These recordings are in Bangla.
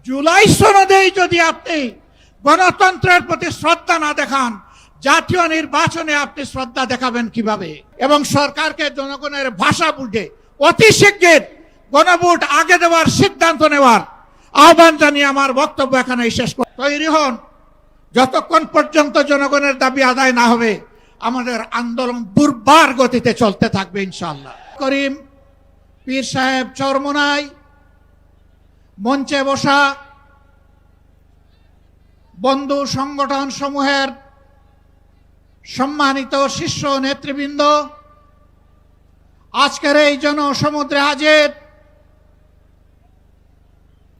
জুলাই সনদেই যদি আপনি গণতন্ত্রের প্রতি শ্রদ্ধা না দেখান, জাতীয় নির্বাচনে আপনি শ্রদ্ধা দেখাবেন কিভাবে? এবং সরকারকে জনগণের ভাষা বুঝে অতি শীঘ্র গণভোট আগে দেওয়ার সিদ্ধান্ত নেওয়ার আহ্বান জানিয়ে আমার বক্তব্য এখানে শেষ করি। তৈরি হন, যতক্ষণ পর্যন্ত জনগণের দাবি আদায় না হবে আমাদের আন্দোলন দুর্বার গতিতে চলতে থাকবে ইনশাআল্লাহ। করিম পীর সাহেব চরমোনাই মঞ্চে বসা বন্ধু সংগঠন সমূহের সম্মানিত শীর্ষ নেতৃবৃন্দ, আজকের এই জনসমুদ্রে হাজির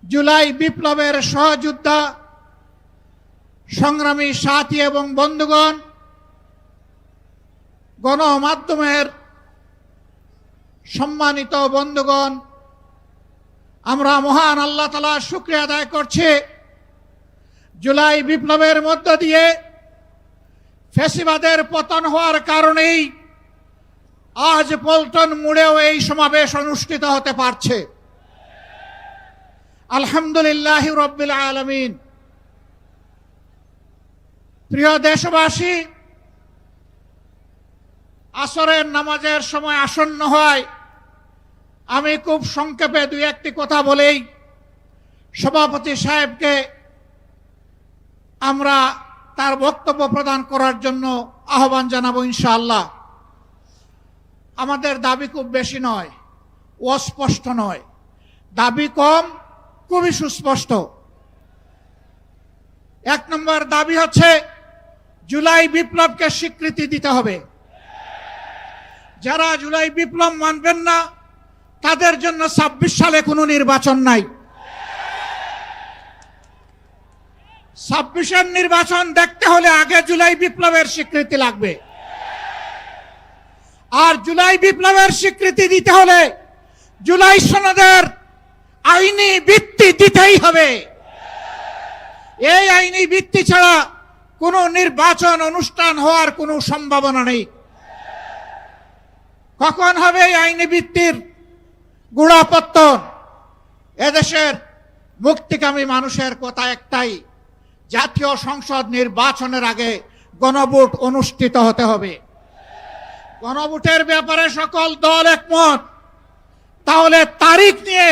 জুলাই বিপ্লবের সহযোদ্ধা সংগ্রামী সাথী এবং বন্ধুগণ, গণমাধ্যমের সম্মানিত বন্ধুগণ, আমরা মহান আল্লাহ তাআলার শুকরিয়া আদায় করছি। জুলাই বিপ্লবের মধ্য দিয়ে ফ্যাসিবাদের পতন হওয়ার কারণেই আজ পল্টন মোড়েও এই সমাবেশ অনুষ্ঠিত হতে পারছে। আলহামদুলিল্লাহ রাব্বিল আলামিন। প্রিয় দেশবাসী, আসরের নামাজের সময় আসন্ন হয়, আমি খুব সংক্ষেপে দুই একটি কথা বলেই সভাপতি সাহেবকে আমরা তার বক্তব্য প্রদান করার জন্য আহ্বান জানাবো ইনশাআল্লাহ। আমাদের দাবি খুব বেশি নয়, অস্পষ্ট নয়, দাবি কম, খুবই সুস্পষ্ট। এক নম্বর দাবি হচ্ছে জুলাই বিপ্লবকে স্বীকৃতি দিতে হবে। যারা জুলাই বিপ্লব মানবেন না তাদের জন্য ২৬ সালে কোনো নির্বাচন নাই। ২৬-এর নির্বাচন দেখতে হলে আগে জুলাই বিপ্লবের স্বীকৃতি লাগবে। আর জুলাই বিপ্লবের স্বীকৃতি দিতে হলে জুলাই সনদের আইনি ভিত্তি দিতেই হবে। এই আইনি ভিত্তি ছাড়া কোনো নির্বাচন অনুষ্ঠান হওয়ার কোনো সম্ভাবনা নেই। কখন হবে এই আইনি ভিত্তির গোড়াপত্তন? এদেশের মুক্তিকামী মানুষের কথা একটাই, জাতীয় সংসদ নির্বাচনের আগে গণভোট অনুষ্ঠিত হতে হবে। গণভোটের ব্যাপারে সকল দল একমত, তাহলে তারিখ নিয়ে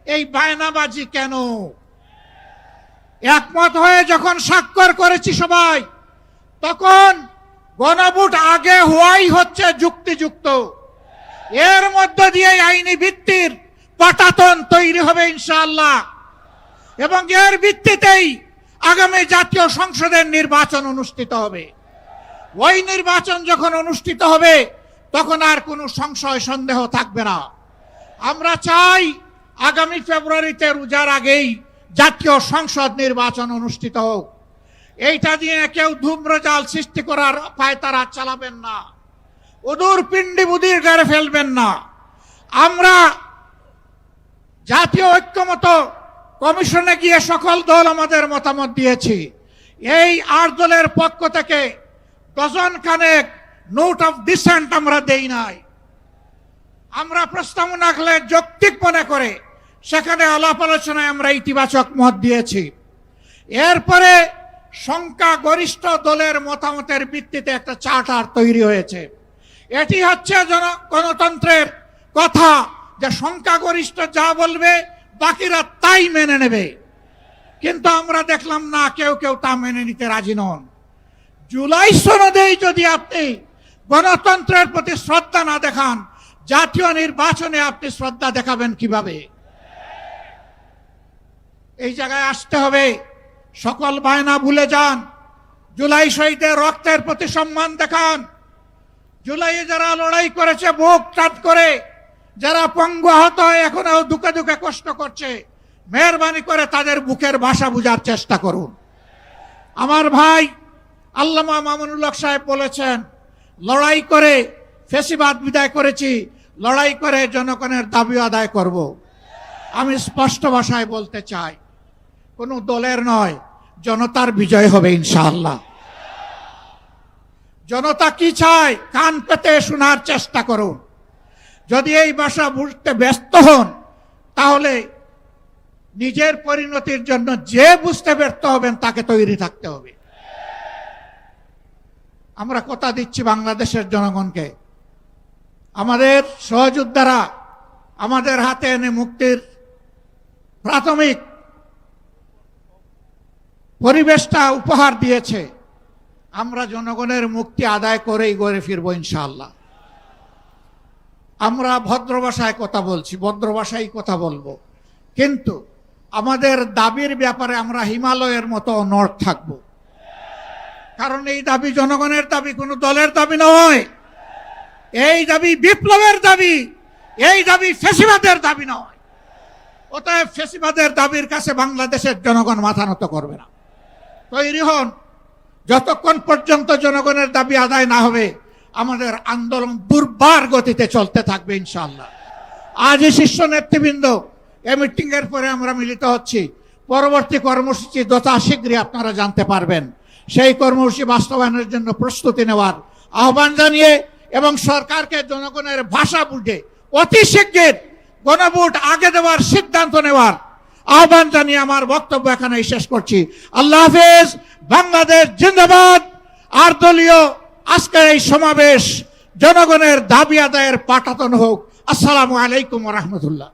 এই বায়নাবাজি কেন? একমত হয়ে যখন স্বাক্ষর করেছি সবাই, তখন গণভোট আগে হওয়াই হচ্ছে যুক্তিযুক্ত। এর মধ্য দিয়ে আইনি ভিত্তির পাটাতন তৈরি হবে ইনশাআল্লাহ, এবং এর ভিত্তিতেই আগামী জাতীয় সংসদের নির্বাচন অনুষ্ঠিত হবে। ওই নির্বাচন যখন অনুষ্ঠিত হবে তখন আর কোনো সংশয় সন্দেহ থাকবে না। আমরা চাই আগামী ফেব্রুয়ারিতে রোজার আগেই জাতীয় সংসদ নির্বাচন অনুষ্ঠিত হোক। এইটা দিয়ে কেউ ধূম্রজাল সৃষ্টি করার পায়তারা চালাবেন না, উদূর পিণ্ডি বুদির গাড়ে ফেলবেন না। আমরা জাতীয় ঐক্যমত কমিশনে গিয়ে সকল দল আমাদের মতামত দিয়েছি। এই ৮ দলের পক্ষ থেকে ডজন খানেক নোট অফ ডিসেন্ট আমরা দেই নাই। আমরা প্রস্তাবনা রাখলে যৌক্তিক মনে করে সেখানে আলাপ আলোচনায় আমরা ইতিবাচক মত দিয়েছি। এরপরে সংখ্যাগরিষ্ঠ দলের মতামতের ভিত্তিতে একটা চার্টার তৈরি হয়েছে। এটি হচ্ছে গণতন্ত্রের কথা, যে সংখ্যাগরিষ্ঠ যা বলবে বাকিরা তাই মেনে নেবে। কিন্তু আমরা দেখলাম না, কেউ কেউ তা মেনে নিতে রাজি নন। জুলাই সনদেই যদি আপনি গণতন্ত্রের প্রতি শ্রদ্ধা না দেখান, জাতীয় নির্বাচনে আপনি শ্রদ্ধা দেখাবেন কিভাবে? এই জায়গায় আসতে হবে। সকল বায়না ভুলে যান, জুলাই শহীদের রক্তের প্রতি সম্মান দেখান। জুলাইয়ে যারা লড়াই করেছে বুক টাট করে, যারা পঙ্গু আহত হয়ে এখনো দুঃখে দুঃখে কষ্ট করছে, মেহরবানি করে তাদের বুকের ভাষা বোঝার চেষ্টা করুন। আমার ভাই আল্লামা মামুনুল হক সাহেব বলেছেন, লড়াই করে ফ্যাসিবাদ বিদায় করেছি, লড়াই করে জনগণের দাবি আদায় করব। আমি স্পষ্ট ভাষায় বলতে চাই, কোনো দলের নয়, জনতার বিজয় হবে ইনশাআল্লাহ। জনতা কি চায় কান পেতে শোনার চেষ্টা করুন। যদি এই ভাষা বুঝতে ব্যস্ত হন তাহলে নিজের পরিণতির জন্য যে বুঝতে ব্যর্থ হবেন তাকে তৈরি থাকতে হবে। আমরা কথা দিচ্ছি বাংলাদেশের জনগণকে, আমাদের সহযোদ্ধারা আমাদের হাতে এনে মুক্তির প্রাথমিক পরিবেশটা উপহার দিয়েছে। আমরা জনগণের মুক্তি আদায় করেই ঘরে ফিরবো ইনশাআল্লাহ। আমরা ভদ্র ভাষায় কথা বলছি, ভদ্র ভাষায় কথা বলবো, কিন্তু আমাদের দাবির ব্যাপারে আমরা হিমালয়ের মতো অনড় থাকব। কারণ এই দাবি জনগণের দাবি, কোনো দলের দাবি নয়। এই দাবি বিপ্লবের দাবি, এই দাবি ফ্যাসিবাদের দাবি নয়। অতএব ফ্যাসিবাদের দাবির কাছে বাংলাদেশের জনগণ মাথা নত করবে না। তৈরি হন, যতক্ষণ পর্যন্ত জনগণের দাবি আদায় না হবে আমাদের আন্দোলন দুর্বার গতিতে চলতে থাকবে ইনশাআল্লাহ। আজ এই শীর্ষ নেতৃবৃন্দ এই মিটিং এর পরে আমরা মিলিত হচ্ছি, পরবর্তী কর্মসূচি যথা শীঘ্রই আপনারা জানতে পারবেন। সেই কর্মসূচি বাস্তবায়নের জন্য প্রস্তুতি নেওয়ার আহ্বান জানিয়ে এবং সরকারকে জনগণের ভাষা বুঝে অতি শীঘ্র গণভোট আগে দেওয়ার সিদ্ধান্ত নেওয়ার আহ্বান জানিয়ে আমার বক্তব্য এখানে শেষ করছি। আল্লাহ হাফেজ। বাংলাদেশ জিন্দাবাদ। আর দলীয় আজকের এই সমাবেশ জনগণের দাবি আদায়ের পাঠাতন হোক। আসসালামু আলাইকুম ওয়া রাহমাতুল্লাহ।